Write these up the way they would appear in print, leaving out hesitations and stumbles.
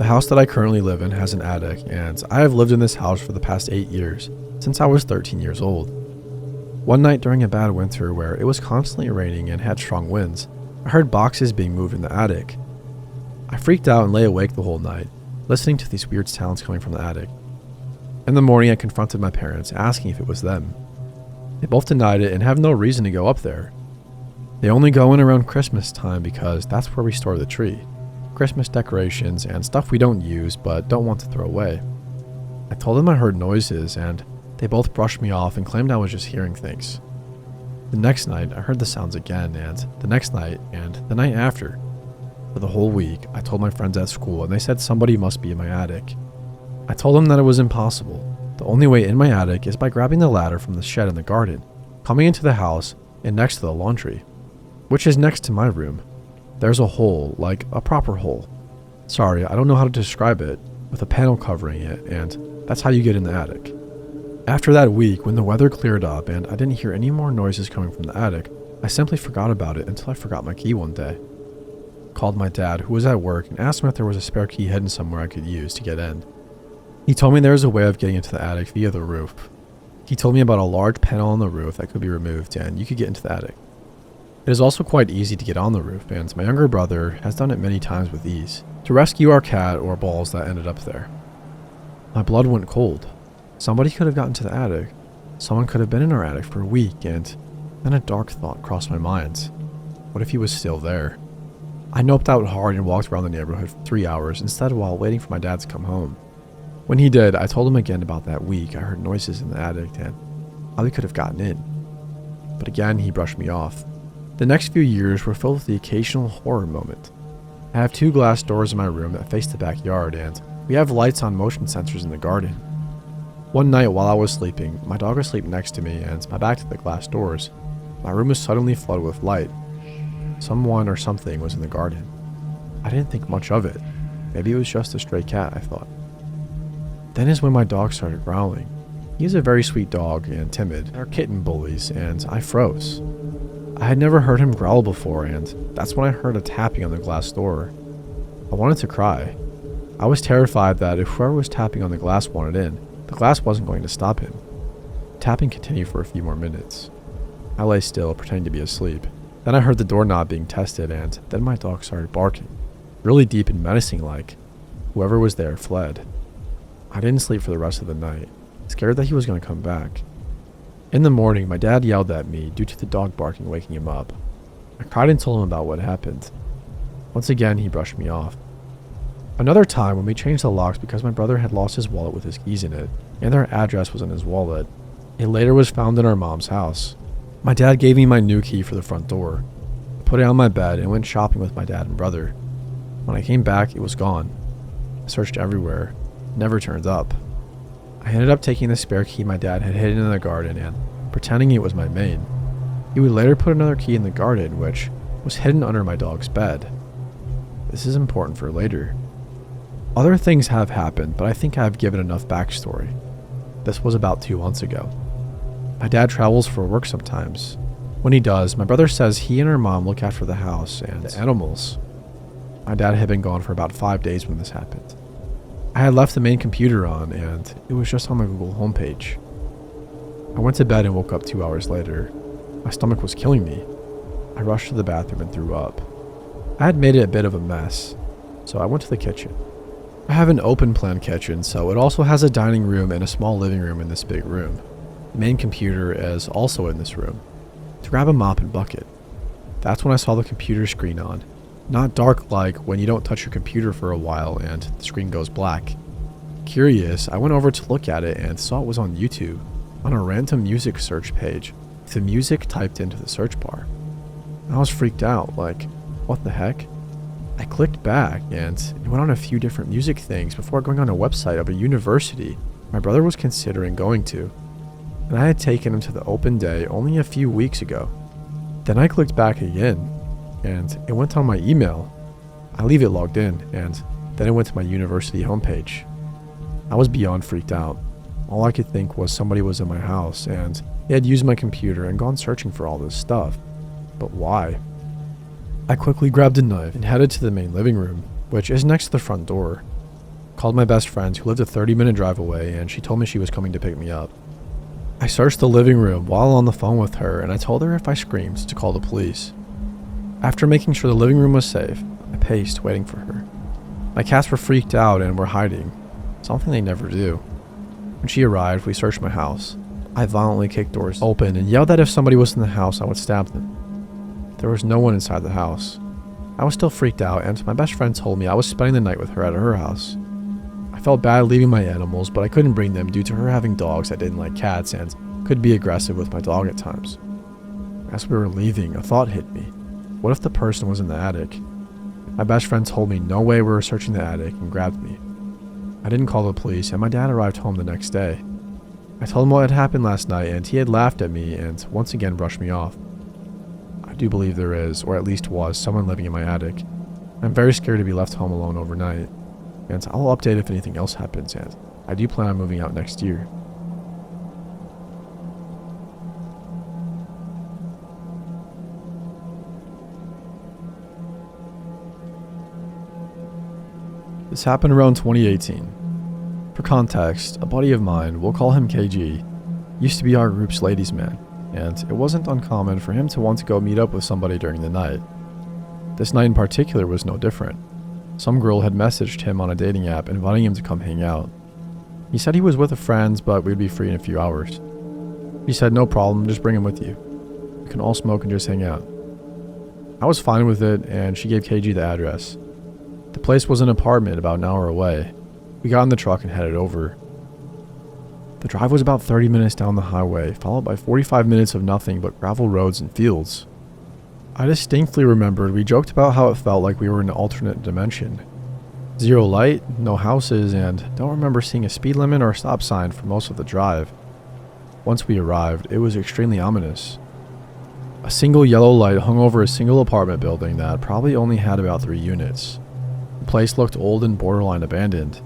The house that I currently live in has an attic, and I have lived in this house for the past 8 years, since I was 13 years old. One night during a bad winter where it was constantly raining and had strong winds, I heard boxes being moved in the attic. I freaked out and lay awake the whole night, listening to these weird sounds coming from the attic. In the morning, I confronted my parents, asking if it was them. They both denied it and have no reason to go up there. They only go in around Christmas time because that's where we store the tree, Christmas decorations, and stuff we don't use but don't want to throw away. I told them I heard noises, and they both brushed me off and claimed I was just hearing things. The next night, I heard the sounds again, and the next night, and the night after. For the whole week, I told my friends at school, and they said somebody must be in my attic. I told them that it was impossible. The only way in my attic is by grabbing the ladder from the shed in the garden, coming into the house, and next to the laundry, which is next to my room. There's a hole, like a proper hole. Sorry, I don't know how to describe it, with a panel covering it, and that's how you get in the attic. After that week, when the weather cleared up and I didn't hear any more noises coming from the attic, I simply forgot about it until I forgot my key one day. Called my dad, who was at work, and asked him if there was a spare key hidden somewhere I could use to get in. He told me there was a way of getting into the attic via the roof. He told me about a large panel on the roof that could be removed and you could get into the attic. It is also quite easy to get on the roof, and my younger brother has done it many times with ease, to rescue our cat or balls that ended up there. My blood went cold. Somebody could have gotten to the attic. Someone could have been in our attic for a week, and then a dark thought crossed my mind. What if he was still there? I noped out hard and walked around the neighborhood for 3 hours instead while waiting for my dad to come home. When he did, I told him again about that week I heard noises in the attic and how they could have gotten in. But again, he brushed me off. The next few years were filled with the occasional horror moment. I have 2 glass doors in my room that face the backyard, and we have lights on motion sensors in the garden. One night while I was sleeping, my dog was asleep next to me and my back to the glass doors. My room was suddenly flooded with light. Someone or something was in the garden. I didn't think much of it. Maybe it was just a stray cat, I thought. Then is when my dog started growling. He is a very sweet dog and timid. They're kitten bullies, and I froze. I had never heard him growl before, and that's when I heard a tapping on the glass door. I wanted to cry. I was terrified that if whoever was tapping on the glass wanted in, the glass wasn't going to stop him. Tapping continued for a few more minutes. I lay still, pretending to be asleep. Then I heard the doorknob being tested, and then my dog started barking, really deep and menacing-like. Whoever was there fled. I didn't sleep for the rest of the night, scared that he was going to come back. In the morning, my dad yelled at me due to the dog barking waking him up. I cried and told him about what happened. Once again, he brushed me off. Another time, when we changed the locks because my brother had lost his wallet with his keys in it, and their address was in his wallet, it later was found in our mom's house. My dad gave me my new key for the front door. I put it on my bed and went shopping with my dad and brother. When I came back, it was gone. I searched everywhere. It never turned up. I ended up taking the spare key my dad had hidden in the garden and pretending it was my main. He would later put another key in the garden, which was hidden under my dog's bed. This is important for later. Other things have happened, but I think I have given enough backstory. This was about 2 months ago. My dad travels for work sometimes. When he does, my brother says he and our mom look after the house and the animals. My dad had been gone for about 5 days when this happened. I had left the main computer on, and it was just on the Google homepage. I went to bed and woke up 2 hours later. My stomach was killing me. I rushed to the bathroom and threw up. I had made it a bit of a mess, so I went to the kitchen. I have an open plan kitchen, so it also has a dining room and a small living room in this big room. The main computer is also in this room. To grab a mop and bucket. That's when I saw the computer screen on. Not dark like when you don't touch your computer for a while and the screen goes black. Curious, I went over to look at it and saw it was on YouTube, on a random music search page, with the music typed into the search bar. I was freaked out, like, what the heck? I clicked back and it went on a few different music things before going on a website of a university my brother was considering going to, and I had taken him to the open day only a few weeks ago. Then I clicked back again, and it went on my email. I leave it logged in, and then it went to my university homepage. I was beyond freaked out. All I could think was somebody was in my house, and they had used my computer and gone searching for all this stuff. But why? I quickly grabbed a knife and headed to the main living room, which is next to the front door. Called my best friend who lived a 30-minute drive away, and she told me she was coming to pick me up. I searched the living room while on the phone with her, and I told her if I screamed to call the police. After making sure the living room was safe, I paced, waiting for her. My cats were freaked out and were hiding, something they never do. When she arrived, we searched my house. I violently kicked doors open and yelled that if somebody was in the house, I would stab them. There was no one inside the house. I was still freaked out, and my best friend told me I was spending the night with her at her house. I felt bad leaving my animals, but I couldn't bring them due to her having dogs that didn't like cats and could be aggressive with my dog at times. As we were leaving, a thought hit me. What if the person was in the attic? My best friend told me no way we were searching the attic and grabbed me. I didn't call the police, and my dad arrived home the next day. I told him what had happened last night, and he had laughed at me and once again brushed me off. I do believe there is, or at least was, someone living in my attic. I'm very scared to be left home alone overnight, and I'll update if anything else happens, and I do plan on moving out next year. This happened around 2018. For context, a buddy of mine, we'll call him KG, used to be our group's ladies' man, and it wasn't uncommon for him to want to go meet up with somebody during the night. This night in particular was no different. Some girl had messaged him on a dating app inviting him to come hang out. He said he was with a friend, but we'd be free in a few hours. He said no problem, just bring him with you. We can all smoke and just hang out. I was fine with it, and she gave KG the address. The place was an apartment about an hour away. We got in the truck and headed over. The drive was about 30 minutes down the highway, followed by 45 minutes of nothing but gravel roads and fields. I distinctly remembered we joked about how it felt like we were in an alternate dimension. Zero light, no houses, and don't remember seeing a speed limit or a stop sign for most of the drive. Once we arrived, it was extremely ominous. A single yellow light hung over a single apartment building that probably only had about 3 units. The place looked old and borderline abandoned.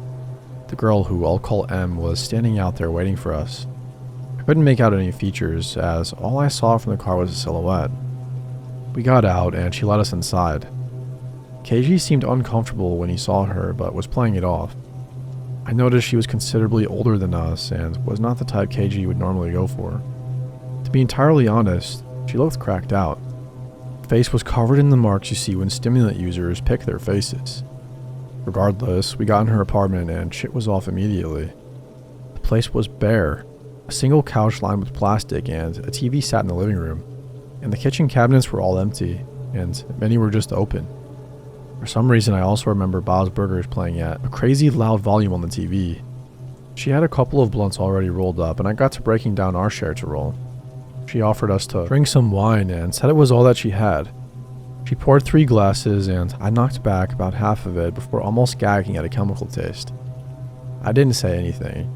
The girl, who I'll call M, was standing out there waiting for us. I couldn't make out any features, as all I saw from the car was a silhouette. We got out, and she let us inside. KG seemed uncomfortable when he saw her, but was playing it off. I noticed she was considerably older than us, and was not the type KG would normally go for. To be entirely honest, she looked cracked out. Her face was covered in the marks you see when stimulant users pick their faces. Regardless, we got in her apartment and shit was off immediately. The place was bare. A single couch lined with plastic and a TV sat in the living room. And the kitchen cabinets were all empty, and many were just open. For some reason, I also remember Bob's Burgers playing at a crazy loud volume on the TV. She had a couple of blunts already rolled up, and I got to breaking down our share to roll. She offered us to drink some wine and said it was all that she had. She poured 3 glasses, and I knocked back about half of it before almost gagging at a chemical taste. I didn't say anything.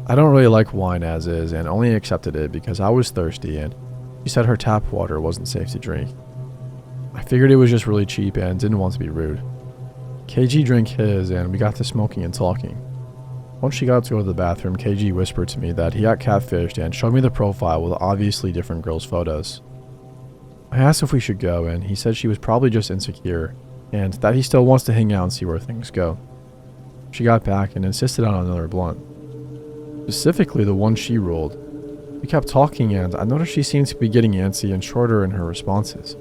I don't really like wine as is, and only accepted it because I was thirsty, and she said her tap water wasn't safe to drink. I figured it was just really cheap and didn't want to be rude. KG drank his, and we got to smoking and talking. Once she got to go to the bathroom, KG whispered to me that he got catfished and showed me the profile with obviously different girls' photos. I asked if we should go, and he said she was probably just insecure, and that he still wants to hang out and see where things go. She got back and insisted on another blunt. Specifically the one she rolled. We kept talking, and I noticed she seemed to be getting antsy and shorter in her responses.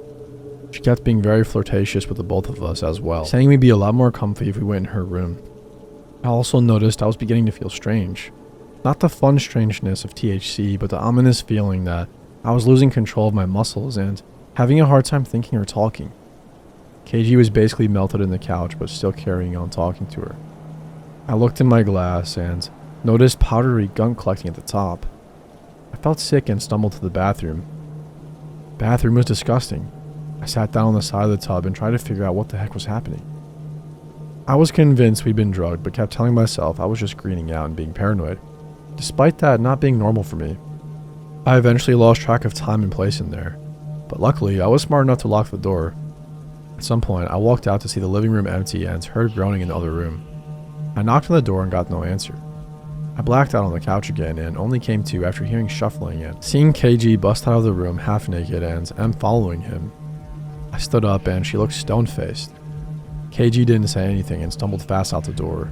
She kept being very flirtatious with the both of us as well, saying we'd be a lot more comfy if we went in her room. I also noticed I was beginning to feel strange. Not the fun strangeness of THC, but the ominous feeling that I was losing control of my muscles and having a hard time thinking or talking. KG was basically melted in the couch, but still carrying on talking to her. I looked in my glass and noticed powdery gunk collecting at the top. I felt sick and stumbled to the bathroom. The bathroom was disgusting. I sat down on the side of the tub and tried to figure out what the heck was happening. I was convinced we'd been drugged, but kept telling myself I was just greening out and being paranoid, despite that not being normal for me. I eventually lost track of time and place in there, but luckily I was smart enough to lock the door. At some point, I walked out to see the living room empty and heard groaning in the other room. I knocked on the door and got no answer. I blacked out on the couch again and only came to after hearing shuffling and seeing KG bust out of the room half naked and M following him. I stood up and she looked stone-faced. KG didn't say anything and stumbled fast out the door.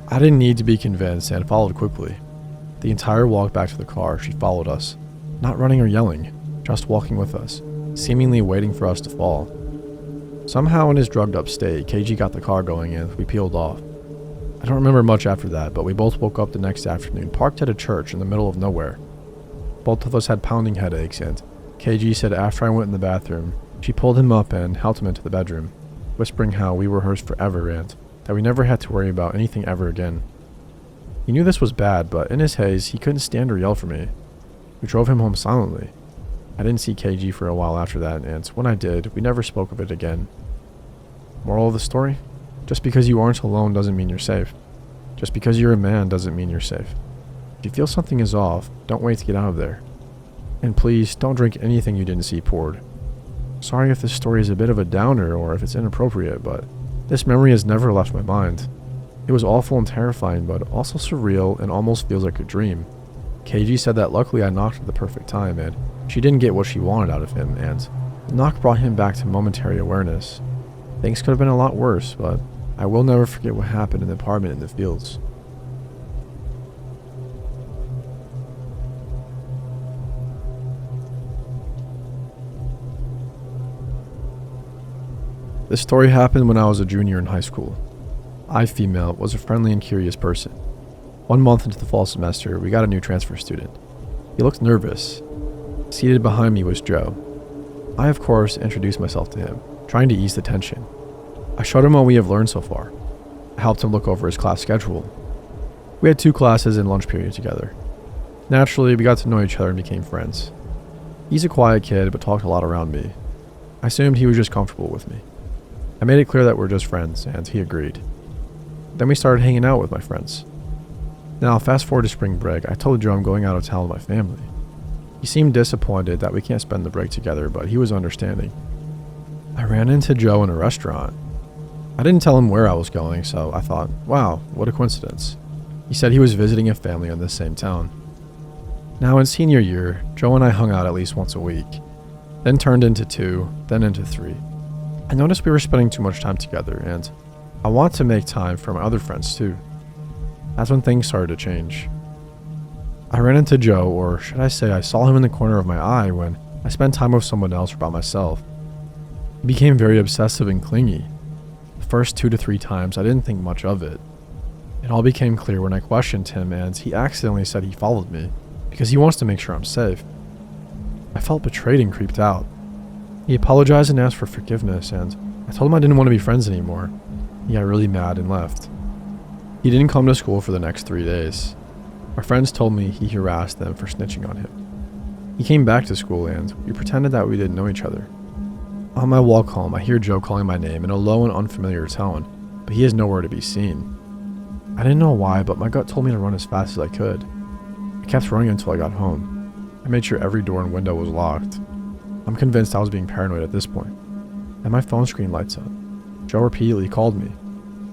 I didn't need to be convinced and followed quickly. The entire walk back to the car, she followed us, not running or yelling, just walking with us, seemingly waiting for us to fall. Somehow in his drugged up state, KG got the car going and we peeled off. I don't remember much after that, but we both woke up the next afternoon parked at a church in the middle of nowhere. Both of us had pounding headaches, and KG said after I went in the bathroom, she pulled him up and helped him into the bedroom, whispering how we were hers forever and that we never had to worry about anything ever again. He knew this was bad, but in his haze, he couldn't stand or yell for me. We drove him home silently. I didn't see KG for a while after that, and when I did, we never spoke of it again. Moral of the story? Just because you aren't alone doesn't mean you're safe. Just because you're a man doesn't mean you're safe. If you feel something is off, don't wait to get out of there. And please, don't drink anything you didn't see poured. Sorry if this story is a bit of a downer or if it's inappropriate, but this memory has never left my mind. It was awful and terrifying, but also surreal and almost feels like a dream. KG said that luckily I knocked at the perfect time, and she didn't get what she wanted out of him, and the knock brought him back to momentary awareness. Things could have been a lot worse, but I will never forget what happened in the apartment in the fields. This story happened when I was a junior in high school. I, female, was a friendly and curious person. 1 month into the fall semester, we got a new transfer student. He looked nervous. Seated behind me was Joe. I, of course, introduced myself to him, trying to ease the tension. I showed him what we have learned so far. I helped him look over his class schedule. We had 2 classes and lunch period together. Naturally, we got to know each other and became friends. He's a quiet kid, but talked a lot around me. I assumed he was just comfortable with me. I made it clear that we're just friends, and he agreed. Then we started hanging out with my friends. Now, fast forward to spring break, I told Joe I'm going out of town with my family. He seemed disappointed that we can't spend the break together, but he was understanding. I ran into Joe in a restaurant. I didn't tell him where I was going, so I thought, wow, what a coincidence. He said he was visiting a family in this same town. Now, in senior year, Joe and I hung out at least once a week, then turned into 2, then into 3. I noticed we were spending too much time together, and I wanted to make time for my other friends too. That's when things started to change. I ran into Joe, or should I say I saw him in the corner of my eye when I spent time with someone else or by myself. He became very obsessive and clingy. The first 2 to 3 times I didn't think much of it. It all became clear when I questioned him and he accidentally said he followed me because he wants to make sure I'm safe. I felt betrayed and creeped out. He apologized and asked for forgiveness, and I told him I didn't want to be friends anymore. He got really mad and left. He didn't come to school for the next 3 days. My friends told me he harassed them for snitching on him. He came back to school and we pretended that we didn't know each other. On my walk home, I hear Joe calling my name in a low and unfamiliar tone, but he is nowhere to be seen. I didn't know why, but my gut told me to run as fast as I could. I kept running until I got home. I made sure every door and window was locked. I'm convinced I was being paranoid at this point. Then my phone screen lights up. Joe repeatedly called me.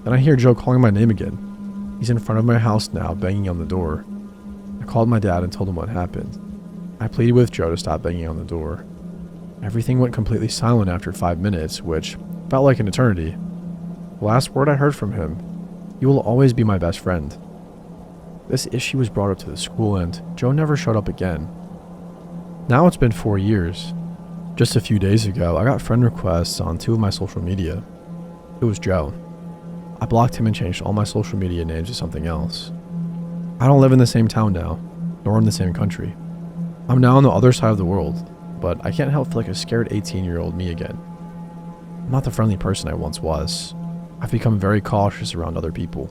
Then I hear Joe calling my name again. He's in front of my house now, banging on the door. I called my dad and told him what happened. I pleaded with Joe to stop banging on the door. Everything went completely silent after 5 minutes, which felt like an eternity. The last word I heard from him, "You will always be my best friend." This issue was brought up to the school and Joe never showed up again. Now it's been 4 years. Just a few days ago, I got friend requests on 2 of my social media. It was Joe. I blocked him and changed all my social media names to something else. I don't live in the same town now, nor in the same country. I'm now on the other side of the world, but I can't help feel like a scared 18-year-old me again. I'm not the friendly person I once was. I've become very cautious around other people.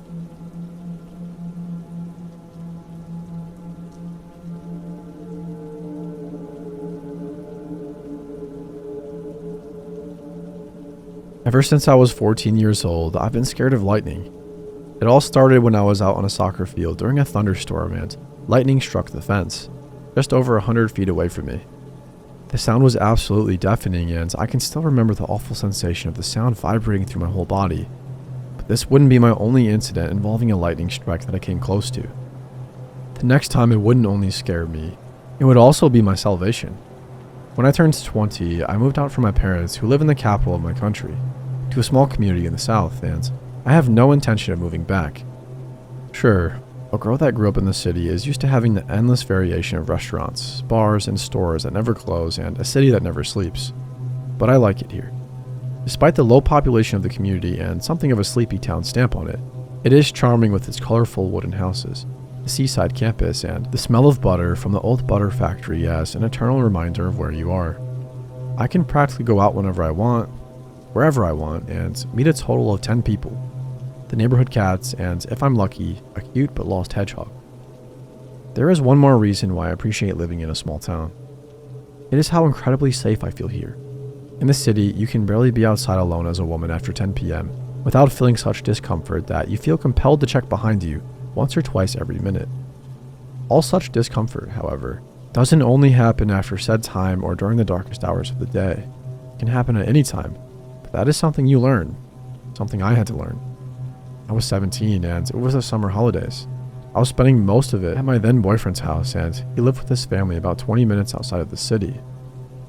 Ever since I was 14 years old, I've been scared of lightning. It all started when I was out on a soccer field during a thunderstorm and lightning struck the fence, just over 100 feet away from me. The sound was absolutely deafening and I can still remember the awful sensation of the sound vibrating through my whole body. But this wouldn't be my only incident involving a lightning strike that I came close to. The next time it wouldn't only scare me, it would also be my salvation. When I turned 20, I moved out from my parents who live in the capital of my country, to a small community in the south, and I have no intention of moving back. Sure, a girl that grew up in the city is used to having the endless variation of restaurants, bars, and stores that never close and a city that never sleeps. But I like it here. Despite the low population of the community and something of a sleepy town stamp on it, it is charming with its colorful wooden houses, the seaside campus, and the smell of butter from the old butter factory as an eternal reminder of where you are. I can practically go out whenever I want, wherever I want, and meet a total of 10 people. The neighborhood cats, and if I'm lucky, a cute but lost hedgehog. There is one more reason why I appreciate living in a small town. It is how incredibly safe I feel here. In the city, you can barely be outside alone as a woman after 10 p.m. without feeling such discomfort that you feel compelled to check behind you once or twice every minute. All such discomfort, however, doesn't only happen after said time or during the darkest hours of the day. It can happen at any time, but that is something you learn, something I had to learn. I was 17 and it was the summer holidays. I was spending most of it at my then boyfriend's house, and he lived with his family about 20 minutes outside of the city.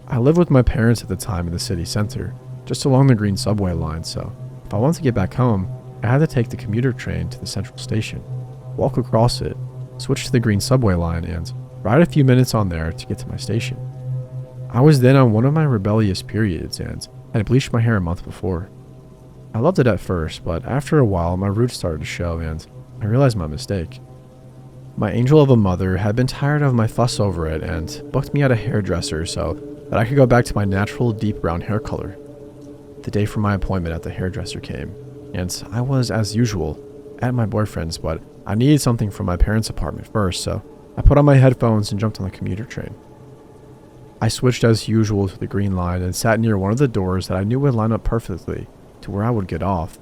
I lived with my parents at the time in the city center, just along the green subway line, so if I wanted to get back home, I had to take the commuter train to the central station, walk across it, switch to the green subway line, and ride a few minutes on there to get to my station. I was then on one of my rebellious periods and had bleached my hair a month before. I loved it at first, but after a while my roots started to show and I realized my mistake. My angel of a mother had been tired of my fuss over it and booked me at a hairdresser so that I could go back to my natural deep brown hair color. The day for my appointment at the hairdresser came, and I was, as usual, at my boyfriend's, but I needed something from my parents' apartment first, so I put on my headphones and jumped on the commuter train. I switched as usual to the green line and sat near one of the doors that I knew would line up perfectly to where I would get off.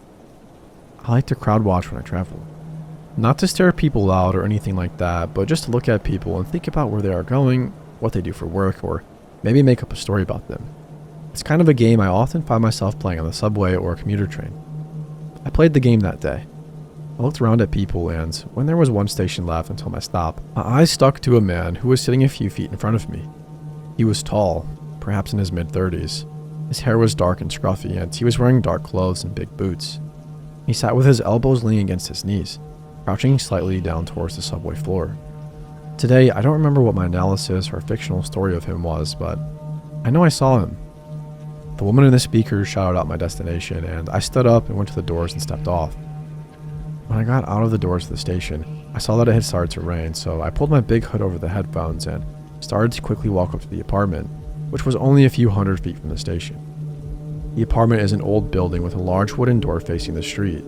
I like to crowd watch when I travel. Not to stare people out or anything like that, but just to look at people and think about where they are going, what they do for work, or maybe make up a story about them. It's kind of a game I often find myself playing on the subway or a commuter train. I played the game that day. I looked around at people, and when there was one station left until my stop, my eyes stuck to a man who was sitting a few feet in front of me. He was tall, perhaps in his mid-30s. His hair was dark and scruffy, and he was wearing dark clothes and big boots. He sat with his elbows leaning against his knees, crouching slightly down towards the subway floor. Today, I don't remember what my analysis or fictional story of him was, but I know I saw him. The woman in the speaker shouted out my destination, and I stood up and went to the doors and stepped off. When I got out of the doors of the station, I saw that it had started to rain, so I pulled my big hood over the headphones and started to quickly walk up to the apartment, which was only a few hundred feet from the station. The apartment is an old building with a large wooden door facing the street.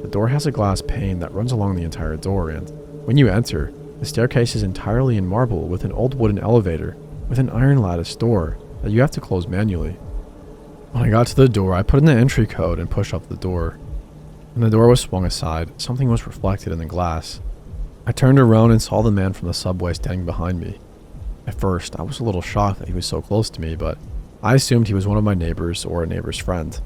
The door has a glass pane that runs along the entire door, and when you enter, the staircase is entirely in marble with an old wooden elevator with an iron lattice door that you have to close manually. When I got to the door, I put in the entry code and pushed up the door. When the door was swung aside, something was reflected in the glass. I turned around and saw the man from the subway standing behind me. At first, I was a little shocked that he was so close to me, but I assumed he was one of my neighbors or a neighbor's friend.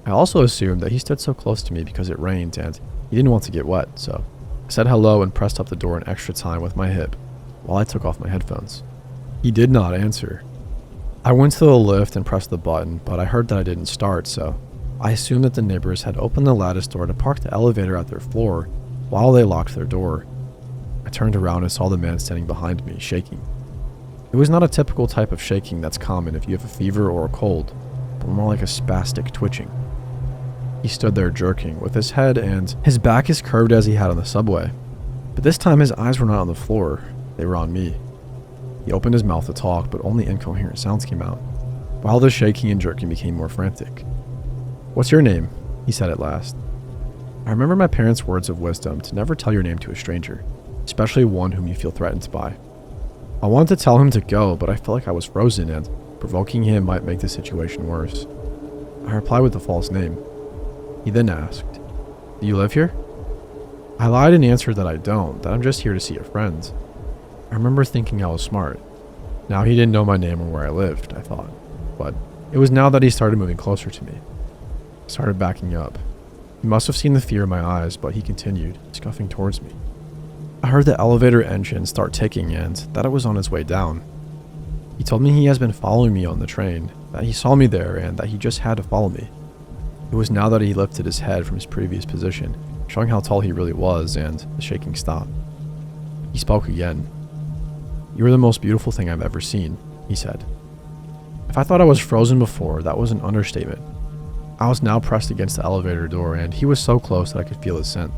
I also assumed that he stood so close to me because it rained and he didn't want to get wet, so I said hello and pressed up the door an extra time with my hip while I took off my headphones. He did not answer. I went to the lift and pressed the button, but I heard that it didn't start, so I assumed that the neighbors had opened the lattice door to park the elevator at their floor while they locked their door. I turned around and saw the man standing behind me, shaking. It was not a typical type of shaking that's common if you have a fever or a cold, but more like a spastic twitching. He stood there jerking, with his head and his back as curved as he had on the subway. But this time his eyes were not on the floor, they were on me. He opened his mouth to talk, but only incoherent sounds came out, while the shaking and jerking became more frantic. "What's your name?" he said at last. I remember my parents' words of wisdom to never tell your name to a stranger, especially one whom you feel threatened by. I wanted to tell him to go, but I felt like I was frozen and provoking him might make the situation worse. I replied with a false name. He then asked, "Do you live here?" I lied and answered that I don't, that I'm just here to see a friend. I remember thinking I was smart. Now he didn't know my name or where I lived, I thought. But it was now that he started moving closer to me. I started backing up. He must have seen the fear in my eyes, but he continued, scuffing towards me. I heard the elevator engine start ticking and that it was on its way down. He told me he has been following me on the train, that he saw me there and that he just had to follow me. It was now that he lifted his head from his previous position, showing how tall he really was, and the shaking stopped. He spoke again. "You are the most beautiful thing I've ever seen," he said. If I thought I was frozen before, that was an understatement. I was now pressed against the elevator door, and he was so close that I could feel his scent.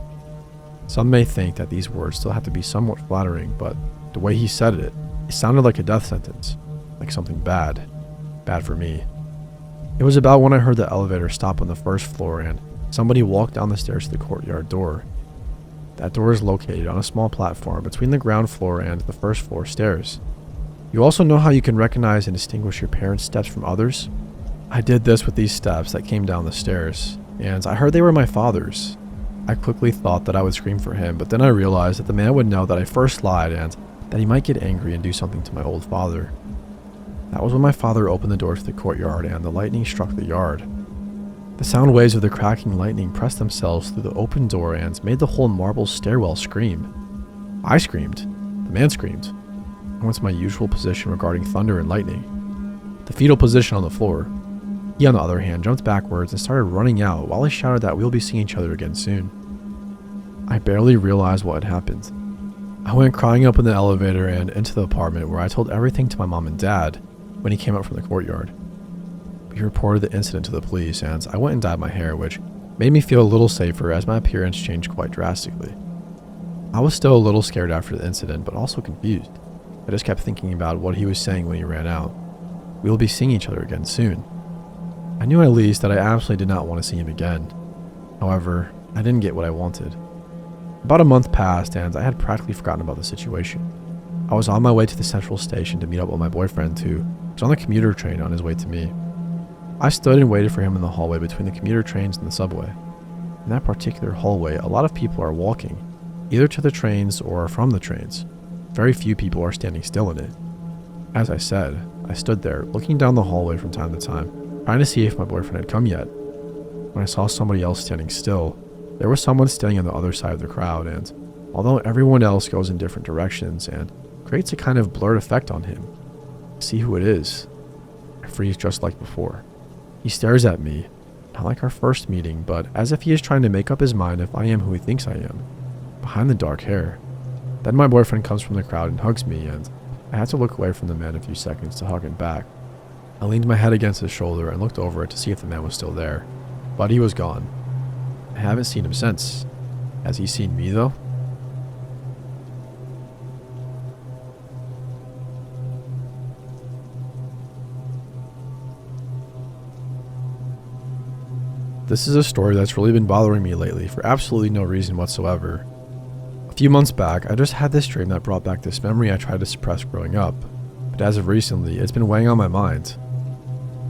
Some may think that these words still have to be somewhat flattering, but the way he said it sounded like a death sentence, like something bad for me. It was about when I heard the elevator stop on the first floor and somebody walked down the stairs to the courtyard door. That door is located on a small platform between the ground floor and the first floor stairs. You also know how you can recognize and distinguish your parents' steps from others? I did this with these steps that came down the stairs, and I heard they were my father's. I quickly thought that I would scream for him, but then I realized that the man would know that I first lied and that he might get angry and do something to my old father. That was when my father opened the door to the courtyard and the lightning struck the yard. The sound waves of the cracking lightning pressed themselves through the open door and made the whole marble stairwell scream. I screamed. The man screamed. I went to my usual position regarding thunder and lightning, the fetal position on the floor. He, on the other hand, jumped backwards and started running out while I shouted that we'll be seeing each other again soon. I barely realized what had happened. I went crying up in the elevator and into the apartment, where I told everything to my mom and dad when he came up from the courtyard. We reported the incident to the police, and I went and dyed my hair, which made me feel a little safer as my appearance changed quite drastically. I was still a little scared after the incident, but also confused. I just kept thinking about what he was saying when he ran out. We will be seeing each other again soon. I knew at least that I absolutely did not want to see him again. However, I didn't get what I wanted. About a month passed, and I had practically forgotten about the situation. I was on my way to the central station to meet up with my boyfriend, who was on the commuter train on his way to me. I stood and waited for him in the hallway between the commuter trains and the subway. In that particular hallway, a lot of people are walking, either to the trains or from the trains. Very few people are standing still in it. As I said, I stood there, looking down the hallway from time to time, trying to see if my boyfriend had come yet. When I saw somebody else standing still, there was someone standing on the other side of the crowd, and although everyone else goes in different directions and creates a kind of blurred effect on him, I see who it is. I freeze just like before. He stares at me, not like our first meeting, but as if he is trying to make up his mind if I am who he thinks I am, behind the dark hair. Then my boyfriend comes from the crowd and hugs me, and I had to look away from the man a few seconds to hug him back. I leaned my head against his shoulder and looked over it to see if the man was still there, but he was gone. I haven't seen him since. Has he seen me, though? This is a story that's really been bothering me lately for absolutely no reason whatsoever. A few months back, I just had this dream that brought back this memory I tried to suppress growing up, but as of recently, it's been weighing on my mind.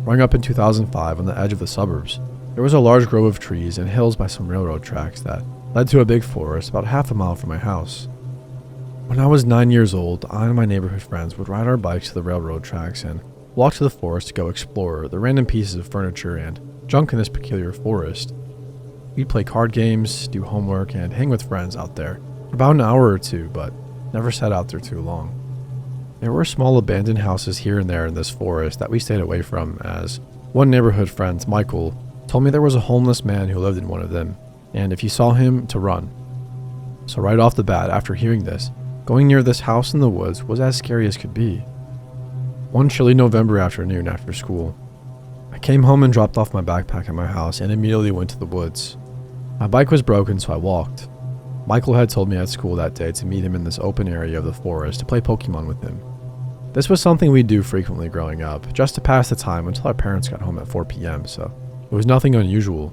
Growing up in 2005 on the edge of the suburbs, there was a large grove of trees and hills by some railroad tracks that led to a big forest about half a mile from my house. When I was 9 years old, I and my neighborhood friends would ride our bikes to the railroad tracks and walk to the forest to go explore the random pieces of furniture and junk in this peculiar forest. We'd play card games, do homework, and hang with friends out there for about an hour or two, but never sat out there too long. There were small abandoned houses here and there in this forest that we stayed away from, as one neighborhood friend, Michael, told me there was a homeless man who lived in one of them, and if you saw him, to run. So right off the bat, after hearing this, going near this house in the woods was as scary as could be. One chilly November afternoon after school, I came home and dropped off my backpack at my house and immediately went to the woods. My bike was broken, so I walked. Michael had told me at school that day to meet him in this open area of the forest to play Pokemon with him. This was something we'd do frequently growing up, just to pass the time until our parents got home at 4 p.m., so it was nothing unusual.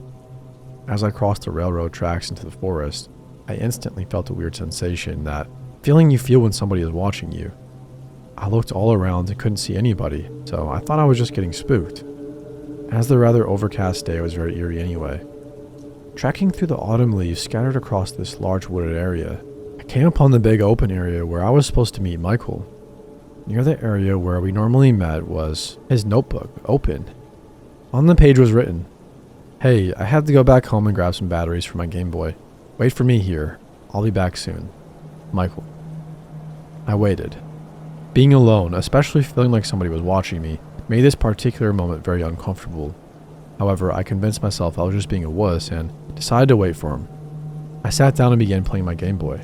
As I crossed the railroad tracks into the forest, I instantly felt a weird sensation, that feeling you feel when somebody is watching you. I looked all around and couldn't see anybody, so I thought I was just getting spooked. As the rather overcast day was very eerie anyway. Trekking through the autumn leaves scattered across this large wooded area, I came upon the big open area where I was supposed to meet Michael. Near the area where we normally met was his notebook, open. On the page was written, "Hey, I had to go back home and grab some batteries for my Game Boy. Wait for me here. I'll be back soon. Michael." I waited. Being alone, especially feeling like somebody was watching me, made this particular moment very uncomfortable. However, I convinced myself I was just being a wuss and decided to wait for him. I I sat down and began playing my Game Boy.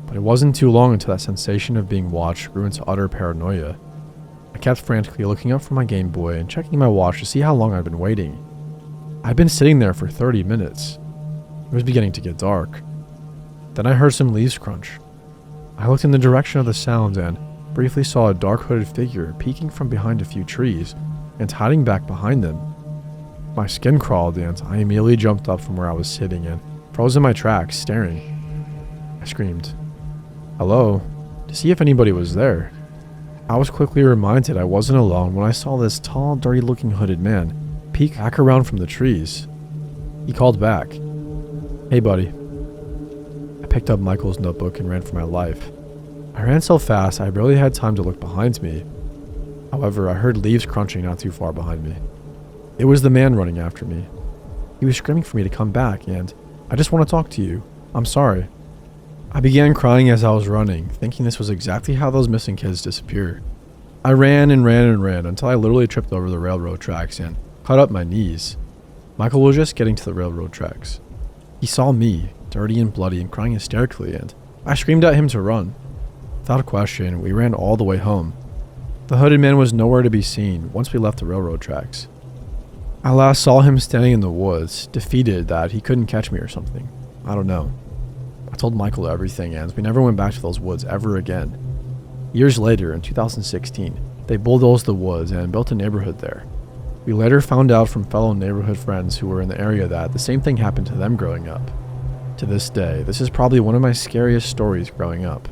But it wasn't too long until that sensation of being watched grew into utter paranoia. I kept frantically looking up from my Game Boy and checking my watch to see how long I'd been waiting. I'd been sitting there for 30 minutes. It was beginning to get dark. Then I heard some leaves crunch. I looked in the direction of the sound and briefly saw a dark hooded figure peeking from behind a few trees and hiding back behind them. My skin crawled and I immediately jumped up from where I was sitting and froze in my tracks, staring. I screamed, "Hello," to see if anybody was there. I was quickly reminded I wasn't alone when I saw this tall, dirty-looking hooded man peek back around from the trees. He called back, "Hey, buddy." I picked up Michael's notebook and ran for my life. I ran so fast I barely had time to look behind me. However, I heard leaves crunching not too far behind me. It was the man running after me. He was screaming for me to come back and, "I just want to talk to you. I'm sorry." I began crying as I was running, thinking this was exactly how those missing kids disappeared. I ran and ran and ran until I literally tripped over the railroad tracks and cut up my knees. Michael was just getting to the railroad tracks. He saw me, dirty and bloody and crying hysterically, and I screamed at him to run. Without a question, we ran all the way home. The hooded man was nowhere to be seen once we left the railroad tracks. I last saw him standing in the woods, defeated that he couldn't catch me or something. I don't know. I told Michael everything and we never went back to those woods ever again. Years later, in 2016, they bulldozed the woods and built a neighborhood there. We later found out from fellow neighborhood friends who were in the area that the same thing happened to them growing up. To this day, this is probably one of my scariest stories growing up.